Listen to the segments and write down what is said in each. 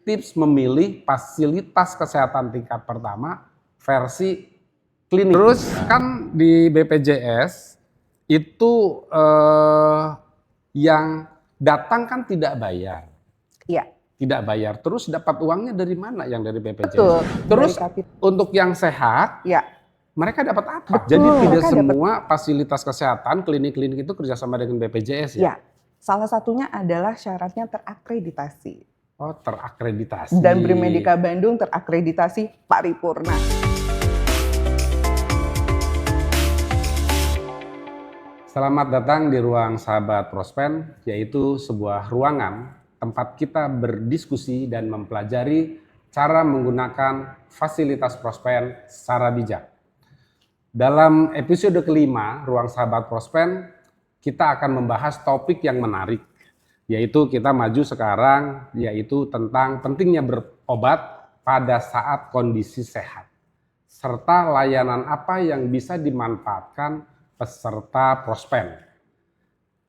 tips memilih fasilitas kesehatan tingkat pertama versi klinik. Terus kan di BPJS itu yang datang kan tidak bayar. Iya. Tidak bayar. Terus dapat uangnya dari mana yang dari BPJS? Betul. Terus untuk yang sehat, ya, mereka dapat apa? betul, Jadi tidak semua fasilitas kesehatan klinik-klinik itu kerjasama dengan BPJS ya? Ya. Salah satunya adalah syaratnya terakreditasi. Oh, terakreditasi. Dan Brimedika Bandung terakreditasi paripurna. Selamat datang di Ruang Sahabat Prospen, yaitu sebuah ruangan tempat kita berdiskusi dan mempelajari cara menggunakan fasilitas Prospen secara bijak. Dalam episode kelima Ruang Sahabat Prospen, kita akan membahas topik yang menarik, yaitu kita maju sekarang, yaitu tentang pentingnya berobat pada saat kondisi sehat, serta layanan apa yang bisa dimanfaatkan peserta Prospen.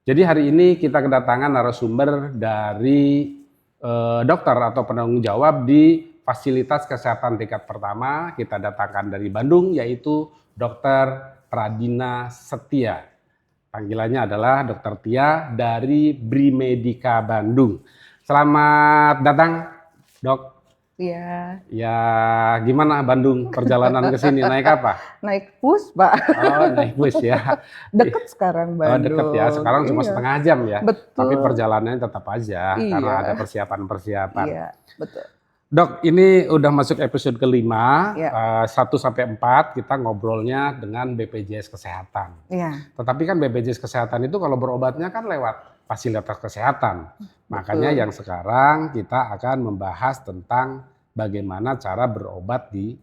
Jadi hari ini kita kedatangan narasumber dari dokter atau penanggung jawab di fasilitas kesehatan tingkat pertama. Kita datangkan dari Bandung, yaitu Dr. Pradina Setia. Panggilannya adalah Dr. Tia dari Brimedika Bandung. Selamat datang, Dok. Iya. Ya, gimana Bandung perjalanan ke sini? Naik apa? Naik bus, Pak. Oh, naik bus ya. Deket sekarang Bandung. Oh, deket ya. Sekarang cuma setengah jam ya. Betul. Tapi perjalanannya tetap aja karena ada persiapan-persiapan. Iya, betul. Dok, ini udah masuk episode kelima, Ya. 1-4 kita ngobrolnya dengan BPJS Kesehatan. Iya. Tetapi kan BPJS Kesehatan itu kalau berobatnya kan lewat fasilitas kesehatan. Makanya yang sekarang kita akan membahas tentang bagaimana cara berobat di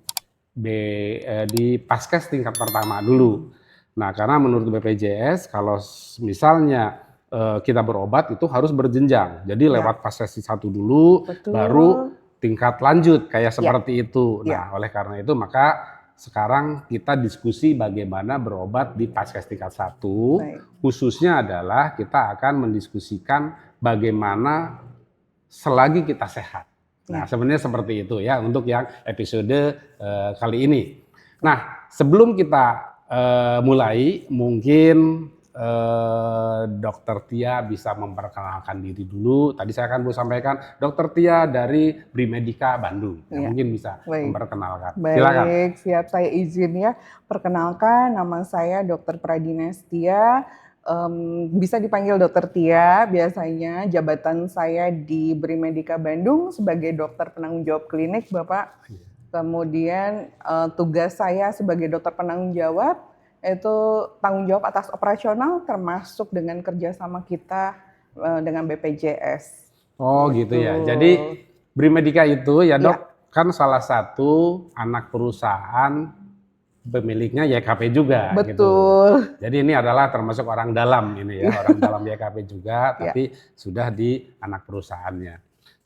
Paskes tingkat pertama dulu. Nah, karena menurut BPJS kalau misalnya kita berobat itu harus berjenjang. Jadi lewat Paskes 1 dulu, baru tingkat lanjut kayak seperti itu. Nah, oleh karena itu maka sekarang kita diskusi bagaimana berobat di Paskes tingkat 1. Khususnya adalah kita akan mendiskusikan bagaimana selagi kita sehat. Nah, sebenarnya seperti itu ya untuk yang episode kali ini. Nah, sebelum kita mulai, mungkin Dr. Tia bisa memperkenalkan diri dulu. Tadi saya akan sampaikan Dr. Tia dari Brimedika Bandung. Mungkin bisa memperkenalkan. Silakan. Baik, siap, saya izin ya. Perkenalkan, nama saya Dr. Pradina Setia. Bisa dipanggil Dr. Tia. Biasanya jabatan saya di Brimedika Bandung sebagai dokter penanggung jawab klinik, Bapak. Kemudian tugas saya sebagai dokter penanggung jawab itu tanggung jawab atas operasional termasuk dengan kerjasama kita dengan BPJS. Oh gitu ya. Jadi Brimedika itu ya Dok kan salah satu anak perusahaan pemiliknya YKP juga. Betul. Gitu. Jadi ini adalah termasuk orang dalam ini ya, orang dalam YKP juga, tapi sudah di anak perusahaannya.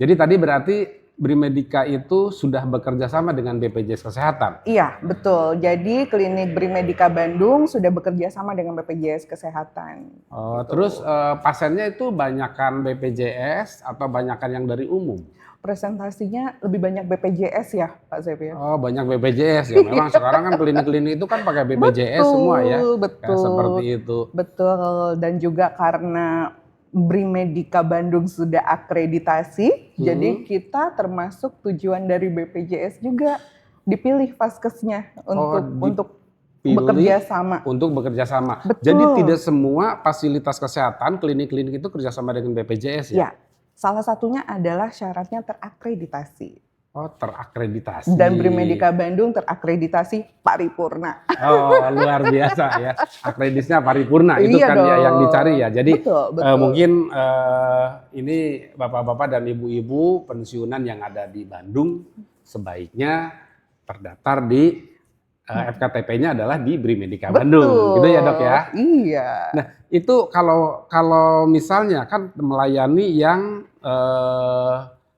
Jadi tadi berarti Brimedika itu sudah bekerja sama dengan BPJS Kesehatan? Iya, betul. Jadi klinik Brimedika Bandung sudah bekerja sama dengan BPJS Kesehatan. Oh, gitu. Terus pasiennya itu banyakkan BPJS atau banyakkan yang dari umum? Presentasinya lebih banyak BPJS ya, Pak Zepir. Oh, banyak BPJS ya. Memang sekarang kan klinik-klinik itu kan pakai BPJS semua ya. Betul. Kayak seperti itu. Betul. Dan juga karena Brimedika Bandung sudah akreditasi, jadi kita termasuk tujuan dari BPJS juga dipilih Paskesnya untuk bekerja sama. Untuk bekerja sama. Betul. Jadi tidak semua fasilitas kesehatan klinik-klinik itu kerjasama dengan BPJS ya? Ya, salah satunya adalah syaratnya terakreditasi. Oh, terakreditasi. Dan Brimedika Bandung terakreditasi paripurna. Oh, luar biasa ya. Akreditasnya paripurna itu kan ya yang dicari ya. Jadi betul. Mungkin ini bapak-bapak dan ibu-ibu pensiunan yang ada di Bandung sebaiknya terdaftar di FKTP-nya adalah di Brimedika Bandung. Gitu ya Dok ya? Iya. Nah itu kalau misalnya kan melayani yang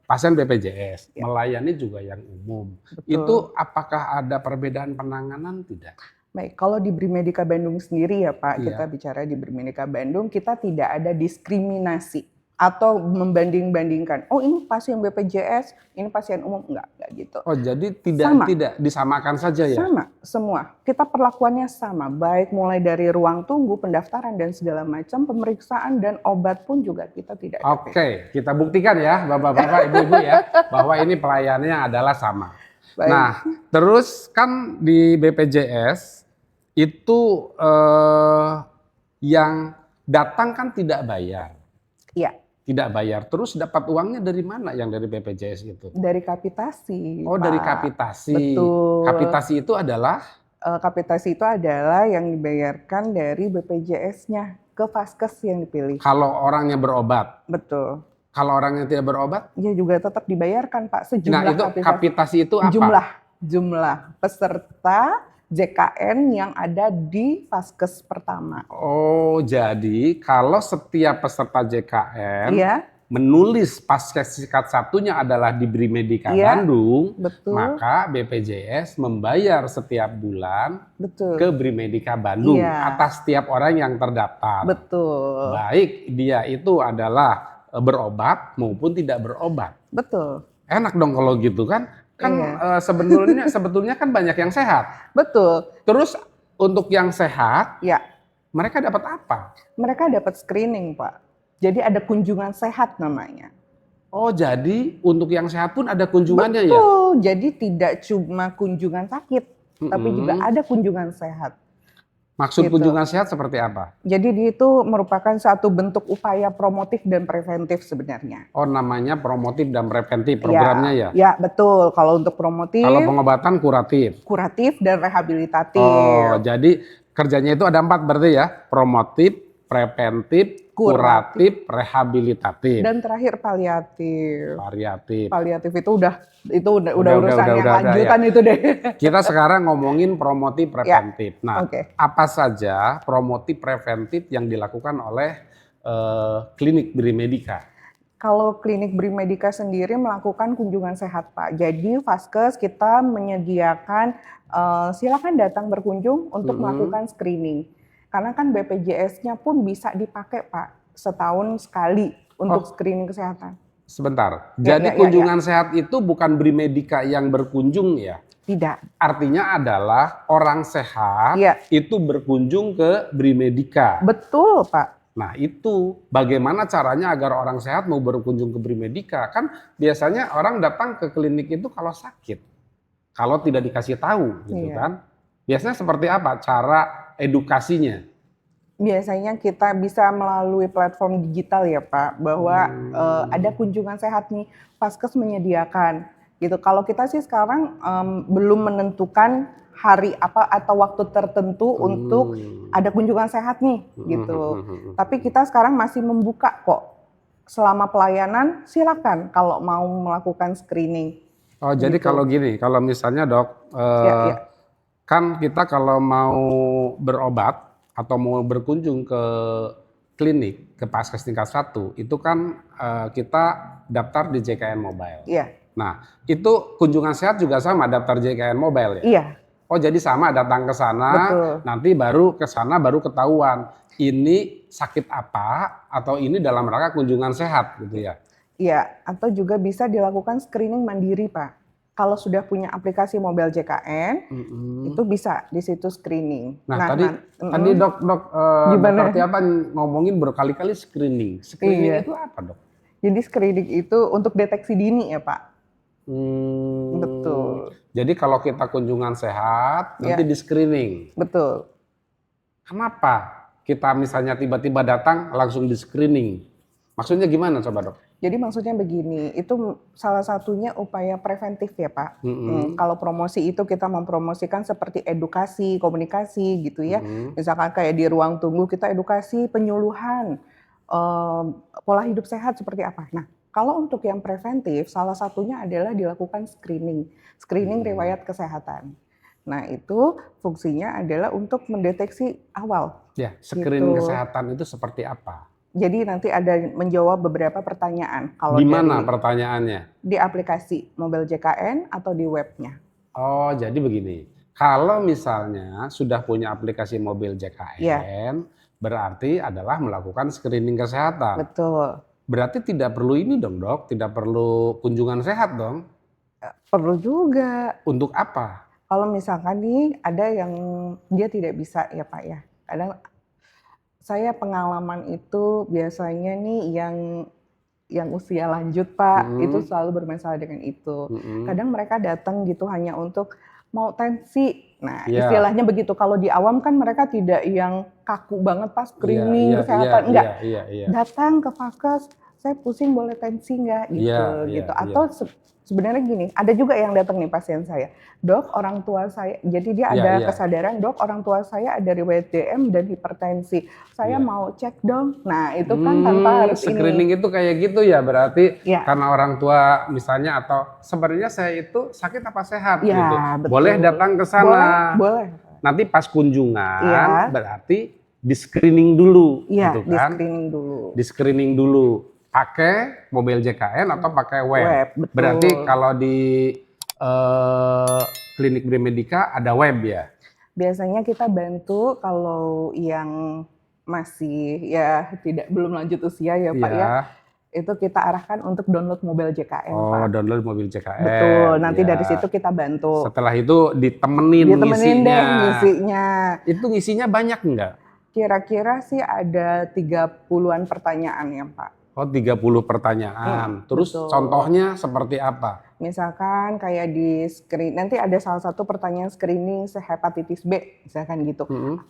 pasien BPJS, melayani juga yang umum. Betul. Itu apakah ada perbedaan penanganan tidak? Baik, kalau di Brimedika Bandung sendiri ya Pak, kita bicara di Brimedika Bandung, kita tidak ada diskriminasi. atau membanding-bandingkan. Oh, ini pasien BPJS, ini pasien umum, enggak gitu. Oh, jadi Sama. tidak disamakan saja ya? Sama, semua. Kita perlakuannya sama, baik mulai dari ruang tunggu, pendaftaran dan segala macam, pemeriksaan dan obat pun juga kita tidak ada beda. Oke, kita buktikan ya Bapak-bapak, Ibu-ibu ya, bahwa ini pelayanannya adalah sama. Baik. Nah, terus kan di BPJS itu yang datang kan tidak bayar. Iya, Tidak bayar, terus dapat uangnya dari mana yang dari BPJS itu? dari kapitasi. Oh, dari Pak. kapitasi. Betul. Kapitasi itu adalah Kapitasi itu adalah yang dibayarkan dari BPJS-nya ke vaskes yang dipilih. kalau orangnya berobat. Betul. Kalau orang yang tidak berobat, Ya juga tetap dibayarkan Pak sejumlah nah itu kapitasi itu apa? Jumlah peserta JKN yang ada di vaskes pertama. Oh, jadi kalau setiap peserta JKN Iya, menulis paskes tingkat satunya adalah di Brimedika Iya, Bandung, betul, maka BPJS membayar setiap bulan betul, ke Brimedika Bandung Iya. atas setiap orang yang terdaftar. betul, Baik dia itu adalah berobat maupun tidak berobat. betul, Enak dong kalau gitu kan? Kan Iya. sebetulnya kan banyak yang sehat. betul. Terus untuk yang sehat, Ya, mereka dapat apa? mereka dapat screening Pak. Jadi ada kunjungan sehat namanya. Oh, jadi untuk yang sehat pun ada kunjungannya ya? Betul. Jadi tidak cuma kunjungan sakit, tapi Mm-mm. juga ada kunjungan sehat. Maksud Gitu. kunjungan sehat seperti apa? Jadi itu merupakan satu bentuk upaya promotif dan preventif sebenarnya. Oh, namanya promotif dan preventif programnya ya? Ya, betul. Kalau untuk promotif, Kalau pengobatan kuratif. kuratif dan rehabilitatif. Oh, jadi kerjanya itu ada 4 berarti ya? Promotif, preventif, kuratif, rehabilitatif, Dan terakhir paliatif. variatif. Paliatif itu udah urusan yang udah, lanjutan ya. itu deh. Kita sekarang ngomongin promotif preventif. Nah, Oke. apa saja promotif preventif yang dilakukan oleh klinik Brimedika? Kalau klinik Brimedika sendiri melakukan kunjungan sehat Pak. Jadi vaskes kita menyediakan silakan datang berkunjung untuk melakukan screening. Karena kan BPJS-nya pun bisa dipakai Pak setahun sekali untuk screening kesehatan. Sebentar. Ya, Jadi kunjungan sehat itu bukan Brimedika yang berkunjung ya? Tidak. Artinya adalah orang sehat Ya. itu berkunjung ke Brimedika. Betul Pak. Nah itu bagaimana caranya agar orang sehat mau berkunjung ke Brimedika? Kan biasanya orang datang ke klinik itu kalau sakit. Kalau tidak dikasih tahu gitu Iya. kan. Biasanya seperti apa cara edukasinya? Biasanya kita bisa melalui platform digital ya Pak, bahwa ada kunjungan sehat nih, vaskes menyediakan gitu. Kalau kita sih sekarang belum menentukan hari apa atau waktu tertentu untuk ada kunjungan sehat nih gitu. Tapi kita sekarang masih membuka kok. Selama pelayanan silakan kalau mau melakukan screening. Oh jadi Gitu. kalau gini, kalau misalnya dok, Ya. kan kita kalau mau berobat atau mau berkunjung ke klinik, ke Paskes tingkat 1, itu kan kita daftar di JKN Mobile. Iya. Nah, itu kunjungan sehat juga sama daftar JKN Mobile ya? Iya. Oh, jadi sama datang ke sana, Betul. nanti baru ke sana baru ketahuan ini sakit apa atau ini dalam rangka kunjungan sehat gitu ya. Iya, atau juga bisa dilakukan screening mandiri, Pak. Kalau sudah punya aplikasi mobile JKN, itu bisa di situ screening. Nah, tadi dok Gimana? Dr. Tiapa ngomongin berkali-kali screening. Screening Iya. itu apa dok? Jadi screening itu untuk deteksi dini ya, Pak. Hmm, Betul. Jadi kalau kita kunjungan sehat, nanti Ya. di screening. Betul. Kenapa kita misalnya tiba-tiba datang langsung di screening? Maksudnya gimana coba dok? Jadi maksudnya begini, itu salah satunya upaya preventif ya Pak. Kalau promosi itu kita mempromosikan seperti edukasi, komunikasi gitu ya. Misalkan kayak di ruang tunggu kita edukasi penyuluhan pola hidup sehat seperti apa. Nah, kalau untuk yang preventif salah satunya adalah dilakukan screening riwayat kesehatan. Nah, itu fungsinya adalah untuk mendeteksi awal. Ya, screening Gitu. kesehatan itu seperti apa? Jadi nanti ada menjawab beberapa pertanyaan. Kalau Di mana dari- pertanyaannya? Di aplikasi mobile JKN atau di webnya. Oh, jadi begini. Kalau misalnya sudah punya aplikasi mobil JKN, Iya. berarti adalah melakukan screening kesehatan. Betul. Berarti tidak perlu ini dong dok, tidak perlu kunjungan sehat dong. Perlu juga. Untuk apa? Kalau misalkan nih ada yang dia tidak bisa ya Pak ya. Kadang saya pengalaman itu biasanya nih yang usia lanjut Pak, itu Mm-mm. selalu bermasalah dengan itu. Mm-mm. Kadang mereka datang gitu hanya untuk mau tensi. Nah, Iya, istilahnya begitu. Kalau di awam kan mereka tidak yang kaku banget pas iya, screening iya, iya, kesehatan, iya, enggak. iya, iya, Datang ke Vaskes, saya pusing boleh tensi nggak iya, gitu iya, gitu. iya, Atau sebenarnya gini, ada juga yang datang nih pasien saya, dok orang tua saya, jadi dia iya, ada iya, kesadaran dok orang tua saya ada riwayat DM dan hipertensi, saya iya. mau cek dong. Nah itu kan tanpa harus ini, Screening itu kayak gitu ya, berarti ya, karena orang tua misalnya atau sebenarnya saya itu sakit apa sehat gitu. ya Boleh betul, datang ke boleh sana. boleh, Nanti pas kunjungan iya berarti di screening dulu iya gitu di kan. screening dulu, Di screening dulu pakai mobil JKN atau pakai web. web Berarti betul. kalau di klinik Brimedika ada web ya. Biasanya kita bantu kalau yang masih ya belum lanjut usia ya Pak ya, Iya. itu kita arahkan untuk download mobil JKN Oh, Pak. download mobil JKN. Betul, nanti Ya. dari situ kita bantu. Setelah itu ditemenin Ditemenin ngisinya. deh ngisinya. Itu ngisinya banyak enggak? Kira-kira sih ada 30-an pertanyaan ya Pak. Oh, 30 pertanyaan. Terus betul. contohnya seperti apa? Misalkan kayak di screen, nanti ada salah satu pertanyaan screening hepatitis B, misalkan gitu. Mm-mm.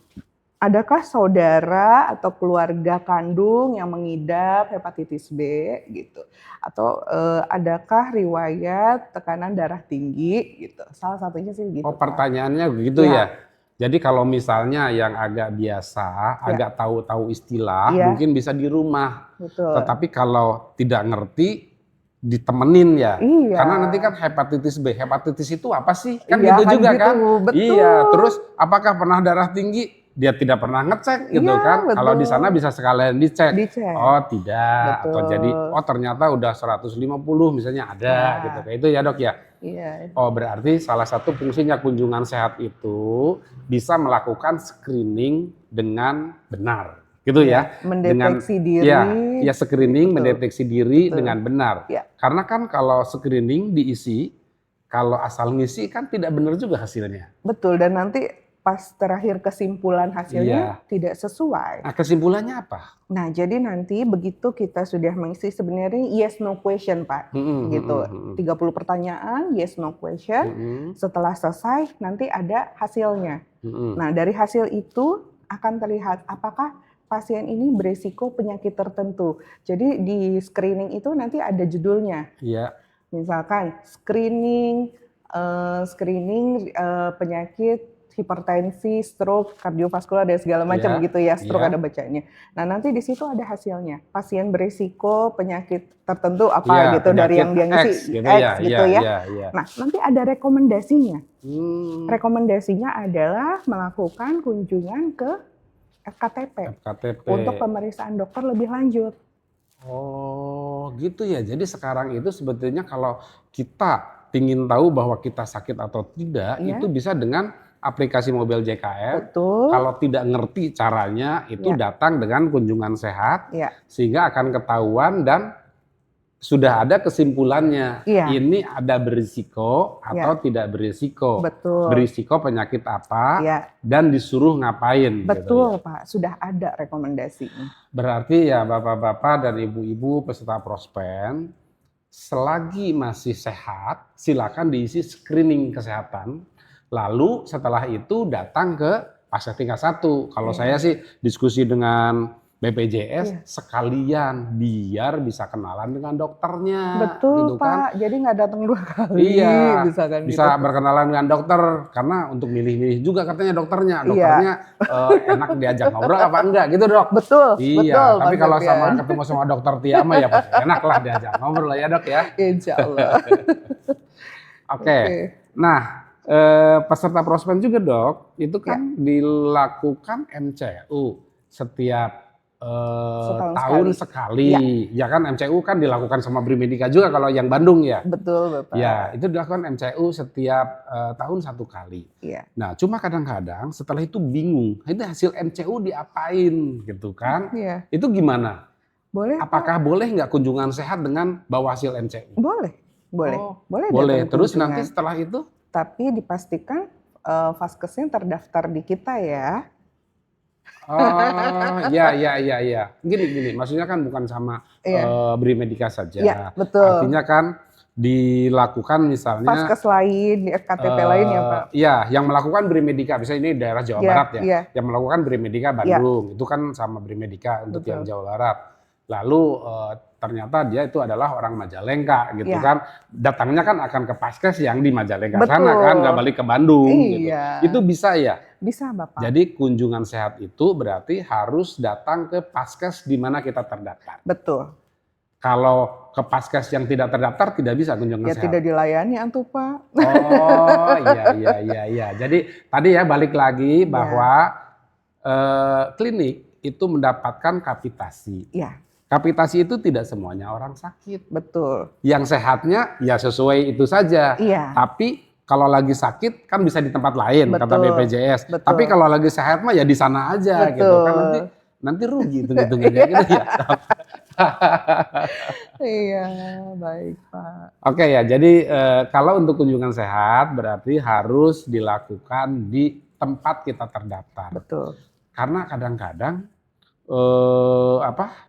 Adakah saudara atau keluarga kandung yang mengidap hepatitis B gitu? Atau adakah riwayat tekanan darah tinggi gitu? Salah satunya sih gitu. Oh, Pak. pertanyaannya begitu Ya. ya. Jadi kalau misalnya yang agak biasa, Ya. agak tahu-tahu istilah, Ya. mungkin bisa di rumah. Betul. Tetapi kalau tidak ngerti, ditemenin ya. Iya. Karena nanti kan hepatitis B, hepatitis itu apa sih? Kan Iya, gitu kan juga gitu, kan? betul. Iya, terus apakah pernah darah tinggi? Dia tidak pernah ngecek gitu Iya, kan. Kalau di betul. sana bisa sekalian dicek. Dicek. Oh, tidak. Betul. Atau jadi oh ternyata udah 150 misalnya ada Ya. gitu. Kayak itu ya, Dok ya. Iya. Oh, berarti salah satu fungsinya kunjungan sehat itu bisa melakukan screening dengan benar. Gitu ya. Mendeteksi diri. Ya screening, Betul. mendeteksi diri Betul. dengan benar. Ya. Karena kan kalau screening diisi, kalau asal ngisi kan tidak benar juga hasilnya. Betul, dan nanti pas terakhir kesimpulan hasilnya tidak sesuai. Nah, kesimpulannya apa? Nah, jadi nanti begitu kita sudah mengisi sebenarnya yes no question, Pak. Gitu. 30 pertanyaan, yes no question. Setelah selesai nanti ada hasilnya. Nah, dari hasil itu akan terlihat apakah pasien ini berisiko penyakit tertentu. Jadi di screening itu nanti ada judulnya. Iya. Misalkan screening penyakit hipertensi, stroke, kardiovaskular dan segala macam gitu ya, stroke ada bacanya. Nah, nanti di situ ada hasilnya. Pasien berisiko penyakit tertentu apa gitu dari yang dia ngisi X gitu ya. Nah, nanti ada rekomendasinya. Rekomendasinya adalah melakukan kunjungan ke FKTP. Untuk pemeriksaan dokter lebih lanjut. Oh, gitu ya. Jadi sekarang itu sebetulnya kalau kita ingin tahu bahwa kita sakit atau tidak, itu bisa dengan aplikasi mobil JKN. Betul. Kalau tidak ngerti caranya, itu datang dengan kunjungan sehat, sehingga akan ketahuan dan sudah ada kesimpulannya. Ini ada berisiko atau tidak berisiko. Betul. Berisiko penyakit apa dan disuruh ngapain. Betul, gitu ya. Pak. Sudah ada rekomendasinya. Berarti ya bapak-bapak dan ibu-ibu peserta Prospen, selagi masih sehat, silakan diisi screening kesehatan. Lalu setelah itu datang ke fase tingkat 1. Kalau saya sih diskusi dengan BPJS sekalian biar bisa kenalan dengan dokternya. Betul gitu Pak, kan. jadi nggak datang 2 kali. Iya, bisa gitu. Berkenalan dengan dokter karena untuk milih-milih juga katanya dokternya. Dokternya enak diajak ngobrol apa enggak gitu dok. Betul. Iya, betul, tapi kalau ketemu sama dokter Tia mah ya enak lah diajak ngobrol ya dok ya. Insya Allah. Oke. Nah, peserta Prospen juga dok, itu kan dilakukan MCU setiap tahun sekali. Ya kan MCU kan dilakukan sama Brimedika juga kalau yang Bandung ya. Betul Bapak. Ya, itu dilakukan MCU setiap tahun 1 kali. Iya. Nah, cuma kadang-kadang setelah itu bingung, itu hasil MCU diapain gitu kan. Iya. Itu gimana? Boleh, Pak. Apakah boleh nggak kunjungan sehat dengan bawa hasil MCU? Boleh, boleh. Oh, Boleh boleh. datang Terus kunjungan. nanti setelah itu? Tapi dipastikan vaskesnya terdaftar di kita ya. Oh, ya. Gini, maksudnya kan bukan sama Iya, Brimedika saja. iya, betul. Artinya kan dilakukan misalnya Vaskes lain, di FKTP lain ya, Pak. ya, yang melakukan Brimedika, misalnya ini daerah Jawa Iya, Barat ya, iya, yang melakukan Brimedika iya, Bandung, itu kan sama Brimedika untuk yang betul. Jawa Barat. Lalu ternyata dia itu adalah orang Majalengka gitu Iya, kan, datangnya kan akan ke Paskes yang di Majalengka sana betul. kan, nggak balik ke Bandung gitu. Iya, Itu bisa ya? bisa Bapak. Jadi kunjungan sehat itu berarti harus datang ke Paskes di mana kita terdaftar. Betul. Kalau ke Paskes yang tidak terdaftar tidak bisa kunjungan Ya sehat. tidak dilayani antu Pak. Oh, iya. Jadi tadi ya balik lagi bahwa klinik itu mendapatkan kapitasi. Iya, Kapitasi itu tidak semuanya orang sakit. betul. Yang sehatnya ya sesuai itu saja. Iya, Tapi kalau lagi sakit kan bisa di tempat lain kata betul. BPJS. Betul. Tapi kalau lagi sehat mah ya di sana aja gitu kan Betul. nanti rugi hitung-hitungannya gitu ya. Iya, baik Pak. Oke ya, jadi kalau untuk kunjungan sehat berarti harus dilakukan di tempat kita terdaftar. Betul. Karena kadang-kadang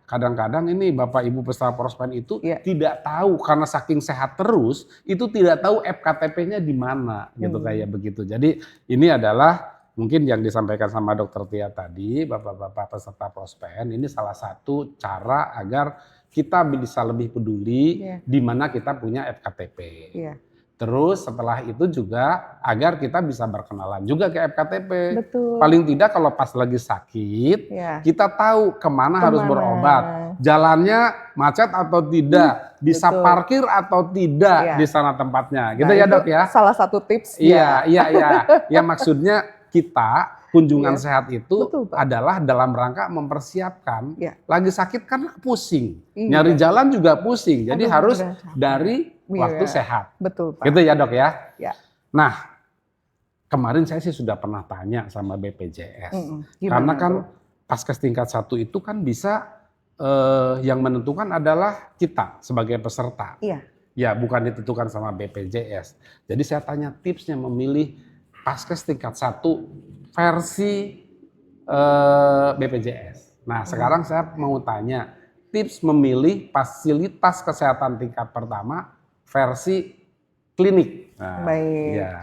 kadang-kadang ini Bapak Ibu peserta Prospen itu Iya. tidak tahu karena saking sehat terus itu tidak tahu FKTP-nya di mana gitu kayak begitu. Jadi ini adalah mungkin yang disampaikan sama Dokter Tia tadi, Bapak-bapak peserta Prospen, ini salah satu cara agar kita bisa lebih peduli Iya. di mana kita punya FKTP. Iya, Terus setelah itu juga agar kita bisa berkenalan juga ke FKTP. betul. Paling tidak kalau pas lagi sakit, Iya. kita tahu kemana harus Kemana. berobat. Jalannya macet atau tidak, bisa betul. parkir atau tidak Iya. di sana tempatnya. Gitu Nah, ya itu Dok ya? salah satu tips Iya. Ya maksudnya kita kunjungan Iya. sehat itu Betul, Pak. adalah dalam rangka mempersiapkan. Iya. Lagi sakit kan pusing, Iya. nyari jalan juga pusing. Jadi Aduh, harus beneran capek. dari Iya. waktu sehat. Betul Pak. Gitu ya Dok ya? Ya. Nah, kemarin saya sih sudah pernah tanya sama BPJS. Gimana Karena kan tuh? Paskes tingkat 1 itu kan bisa yang menentukan adalah kita sebagai peserta. Iya. Ya, bukan ditentukan sama BPJS. Jadi saya tanya tipsnya memilih Paskes tingkat 1 versi BPJS. Nah, sekarang saya mau tanya tips memilih fasilitas kesehatan tingkat pertama versi klinik. Nah, Baik. ya.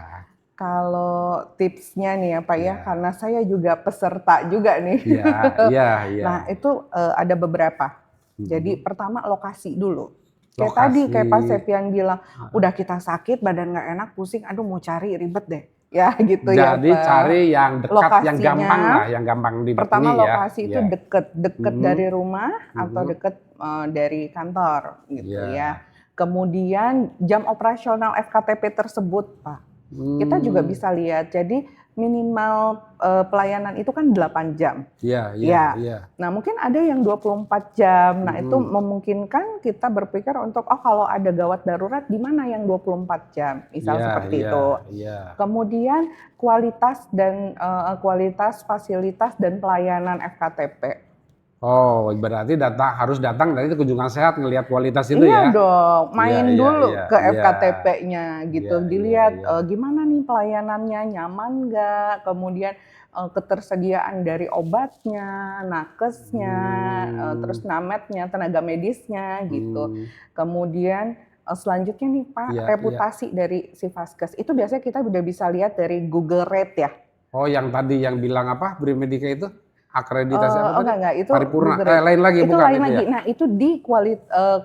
Kalau tipsnya nih ya Pak ya, Iya. karena saya juga peserta juga nih. Iya. Nah itu ada beberapa. Jadi pertama lokasi dulu. Kayak tadi, Lokasi. kayak Pak Septian bilang, udah kita sakit, badan nggak enak, pusing, aduh mau cari ribet deh. Ya gitu ya Jadi Pak. cari yang dekat, yang Lokasinya, gampang lah, yang gampang Pertama didatangi ya. lokasi itu Ya. deket dari rumah atau deket dari kantor gitu Iya. ya. Kemudian jam operasional FKTP tersebut Pak. Kita juga bisa lihat. Jadi minimal pelayanan itu kan 8 jam. Iya. Nah, mungkin ada yang 24 jam. Nah, itu memungkinkan kita berpikir untuk kalau ada gawat darurat di mana yang 24 jam, misal seperti itu. Iya. Kemudian kualitas fasilitas dan pelayanan FKTP. Oh, berarti harus datang dari kunjungan sehat ngelihat kualitas itu Iya ya. dong, main Iya, dulu iya, ke iya. FKTP-nya gitu, Iya, dilihat iya. gimana nih pelayanannya, nyaman nggak, kemudian ketersediaan dari obatnya, nakesnya, terus nametnya, tenaga medisnya gitu. Kemudian selanjutnya nih Pak, Iya, reputasi dari si Vaskes itu biasanya kita udah bisa lihat dari Google Rate ya. Oh, yang tadi yang bilang apa? Brimedika itu akreditasi apa tadi? Enggak, itu Paripurna. Google Rate. Lain lagi Itu bukan lain itu lagi. ya? Nah, itu di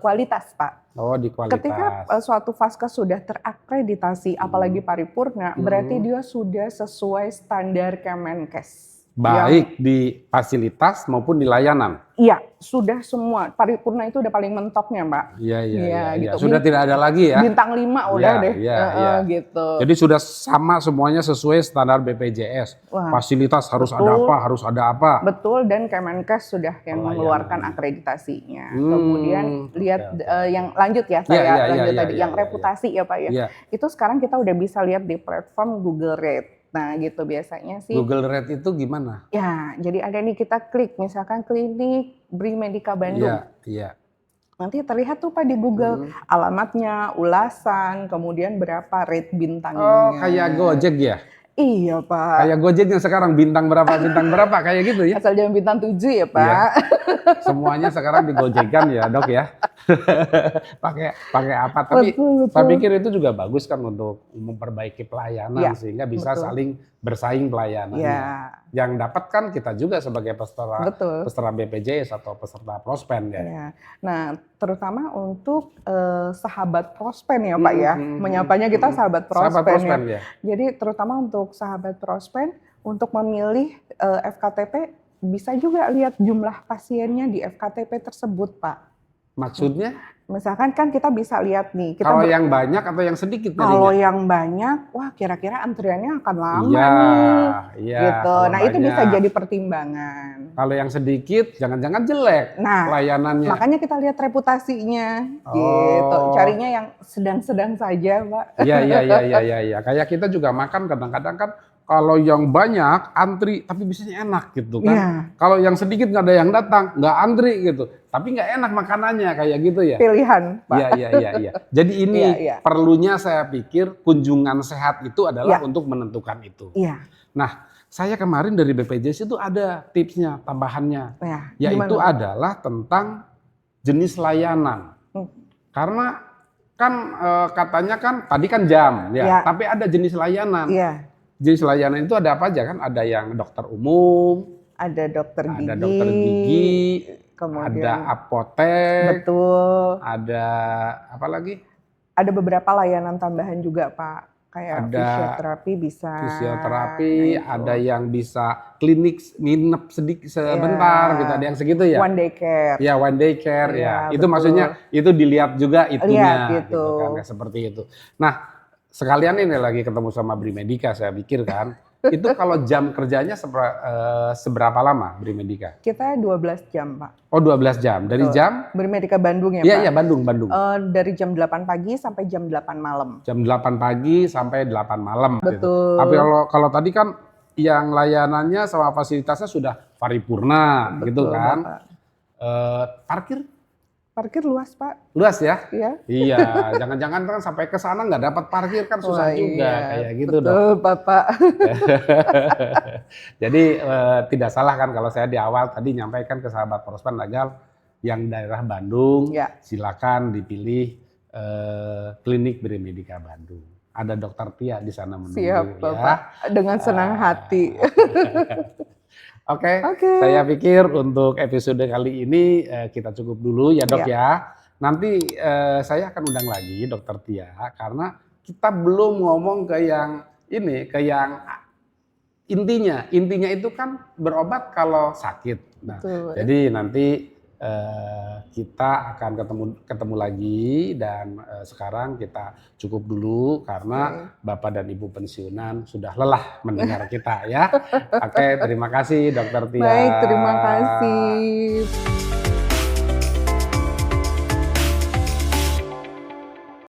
kualitas Pak. Oh, di kualitas. Ketika suatu Vaskes sudah terakreditasi, apalagi paripurna, berarti dia sudah sesuai standar Kemenkes. Baik di fasilitas maupun di layanan. Iya, sudah semua. Paripurna itu udah paling mentoknya, Mbak. Iya. Gitu. Sudah tidak ada lagi ya. Bintang 5 udah Iya, deh. iya. Gitu. Jadi sudah sama semuanya sesuai standar BPJS. Wah, Fasilitas harus betul. ada apa, harus ada apa. Betul, dan Kemenkes sudah yang mengeluarkan akreditasinya. Kemudian lihat yang lanjut ya, saya lanjut tadi. Yang reputasi ya Pak ya. Iya. Itu sekarang kita udah bisa lihat di platform Google Rate. Nah gitu biasanya sih. Google Rate itu gimana? Ya, jadi ada nih kita klik misalkan klinik Brimedika Bandung. Iya, iya. Nanti terlihat tuh Pak di Google alamatnya, ulasan, kemudian berapa rate Oh, bintangnya. kayak Gojek ya? Iya Pak. Kayak Gojek yang sekarang bintang berapa, kayak gitu ya? Asal jangan bintang 7 ya Pak. Iya. Semuanya sekarang digojekkan ya Dok ya. pakai apa? Tapi Betul, saya betul. pikir itu juga bagus kan untuk memperbaiki pelayanan Ya, sehingga bisa betul. saling bersaing pelayanannya. Ya, Yang dapat kan kita juga sebagai betul. peserta BPJS atau peserta Prospen ya. Ya. Nah, terutama untuk sahabat Prospen ya Pak ya. Menyapanya kita sahabat Sahabat Prospen Prospen ya. ya. Jadi terutama untuk sahabat Prospen untuk memilih FKTP bisa juga lihat jumlah pasiennya di FKTP tersebut Pak. Maksudnya Misalkan kan kita bisa lihat nih, kita kalau yang banyak atau yang sedikit kalau jadinya? yang banyak, wah kira-kira antriannya akan lama Iya, nih, iya. gitu. Kalau Nah itu bisa banyak. jadi pertimbangan. Kalau yang sedikit, jangan-jangan jelek Nah, pelayanannya. makanya kita lihat reputasinya, gitu. Oh. Carinya yang sedang-sedang saja, Pak. Iya. Kayak kita juga makan kadang-kadang kan kalau yang banyak antri tapi biasanya enak gitu kan. Iya. Kalau yang sedikit nggak ada yang datang, nggak antri gitu. Tapi nggak enak makanannya kayak gitu ya. Pilihan, Pak. Iya. Jadi ini Iya. perlunya saya pikir kunjungan sehat itu adalah Iya. untuk menentukan itu. Iya. Nah, saya kemarin dari BPJS itu ada tipsnya, tambahannya. Ya, Yaitu gimana? adalah tentang jenis layanan. Karena kan katanya kan tadi kan jam ya, Ya. tapi ada jenis layanan. Iya. Jenis layanan itu ada apa aja kan? Ada yang dokter umum, Ada dokter gigi. ada dokter gigi, kemudian ada apotek, betul. ada apa lagi? Ada beberapa layanan tambahan juga, Pak. Kayak Ada fisioterapi bisa. Fisioterapi, Nah, itu. ada yang bisa klinik nginep sedikit sebentar Ya. gitu, ada yang segitu ya. One day care. Ya, one day care ya. Iya, Itu betul. maksudnya itu dilihat juga itunya Lihat gitu. kan ya, seperti itu. Nah, sekalian ini lagi ketemu sama Brimedika saya pikir kan, itu kalau jam kerjanya seberapa lama Brimedika? Kita 12 jam, Pak. Oh, 12 jam. Dari Betul. jam? Brimedika Bandung ya, Iya, Pak? Bandung. Dari jam 8 pagi sampai jam 8 malam. Jam 8 pagi sampai 8 malam. Gitu. Betul. Tapi kalau tadi kan yang layanannya sama fasilitasnya sudah paripurna gitu Betul, kan. Bapak. Parkir Parkir luas, Pak. luas ya? Iya. Iya, jangan-jangan kan sampai ke sana nggak dapat parkir kan susah Wah, juga iya. kayak gitu dong. Betul, Bapak. Jadi tidak salah kan kalau saya di awal tadi nyampaikan ke sahabat Prospen agar yang daerah Bandung Ya. silakan dipilih klinik Brimedika Bandung. Ada Dokter Tia di sana menunggu Siap, ya. Bapak. Dengan senang hati. Oke, Oke. saya pikir untuk episode kali ini kita cukup dulu ya Dok ya. Nanti saya akan undang lagi Dokter Tia karena kita belum ngomong ke yang ini, ke yang intinya. Intinya itu kan berobat kalau sakit. Nah, Betul. jadi nanti kita akan ketemu lagi dan sekarang kita cukup dulu karena Bapak dan Ibu pensiunan sudah lelah mendengar kita ya. Oke, terima kasih Dokter Tia. Baik, terima kasih.